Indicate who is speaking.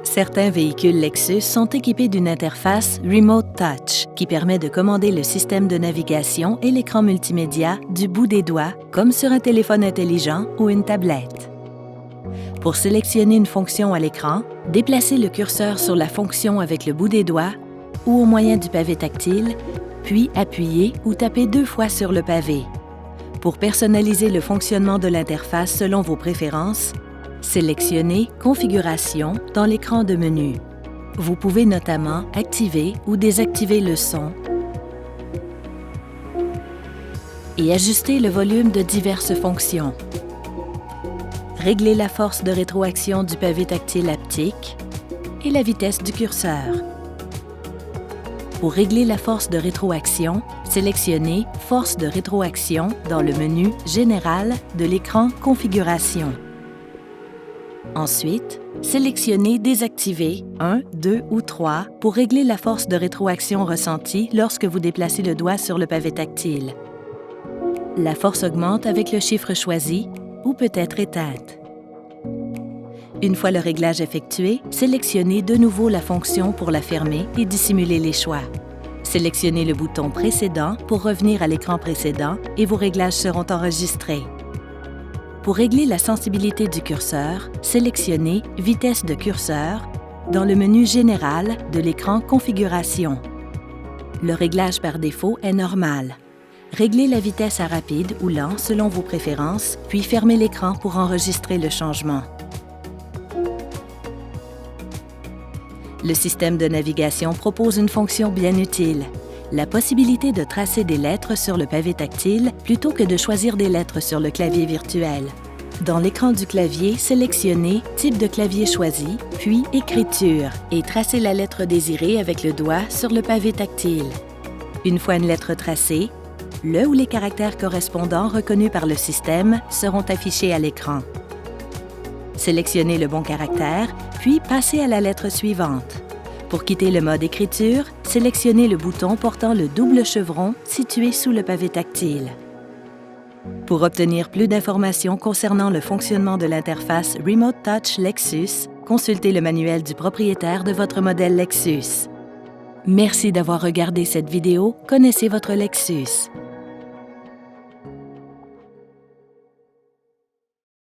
Speaker 1: Certains véhicules Lexus sont équipés d'une interface Remote Touch qui permet de commander le système de navigation et l'écran multimédia du bout des doigts, comme sur un téléphone intelligent ou une tablette. Pour sélectionner une fonction à l'écran, déplacez le curseur sur la fonction avec le bout des doigts ou au moyen du pavé tactile, puis appuyez ou tapez 2 fois sur le pavé. Pour personnaliser le fonctionnement de l'interface selon vos préférences, sélectionnez « Configuration » dans l'écran de menu. Vous pouvez notamment activer ou désactiver le son et ajuster le volume de diverses fonctions. Réglez la force de rétroaction du pavé tactile haptique et la vitesse du curseur. Pour régler la force de rétroaction, sélectionnez « Force de rétroaction » dans le menu « Général » de l'écran « Configuration ». Ensuite, sélectionnez « Désactiver » 1, 2 ou 3 pour régler la force de rétroaction ressentie lorsque vous déplacez le doigt sur le pavé tactile. La force augmente avec le chiffre choisi ou peut être éteinte. Une fois le réglage effectué, sélectionnez de nouveau la fonction pour la fermer et dissimuler les choix. Sélectionnez le bouton précédent pour revenir à l'écran précédent et vos réglages seront enregistrés. Pour régler la sensibilité du curseur, sélectionnez « Vitesse de curseur » dans le menu Général de l'écran « Configuration ». Le réglage par défaut est normal. Réglez la vitesse à rapide ou lent selon vos préférences, puis fermez l'écran pour enregistrer le changement. Le système de navigation propose une fonction bien utile, la possibilité de tracer des lettres sur le pavé tactile plutôt que de choisir des lettres sur le clavier virtuel. Dans l'écran du clavier, sélectionnez « Type de clavier choisi », puis « Écriture » et tracez la lettre désirée avec le doigt sur le pavé tactile. Une fois une lettre tracée, le ou les caractères correspondants reconnus par le système seront affichés à l'écran. Sélectionnez le bon caractère, puis passez à la lettre suivante. Pour quitter le mode écriture, sélectionnez le bouton portant le double chevron situé sous le pavé tactile. Pour obtenir plus d'informations concernant le fonctionnement de l'interface Remote Touch Lexus, consultez le manuel du propriétaire de votre modèle Lexus. Merci d'avoir regardé cette vidéo. Connaissez votre Lexus.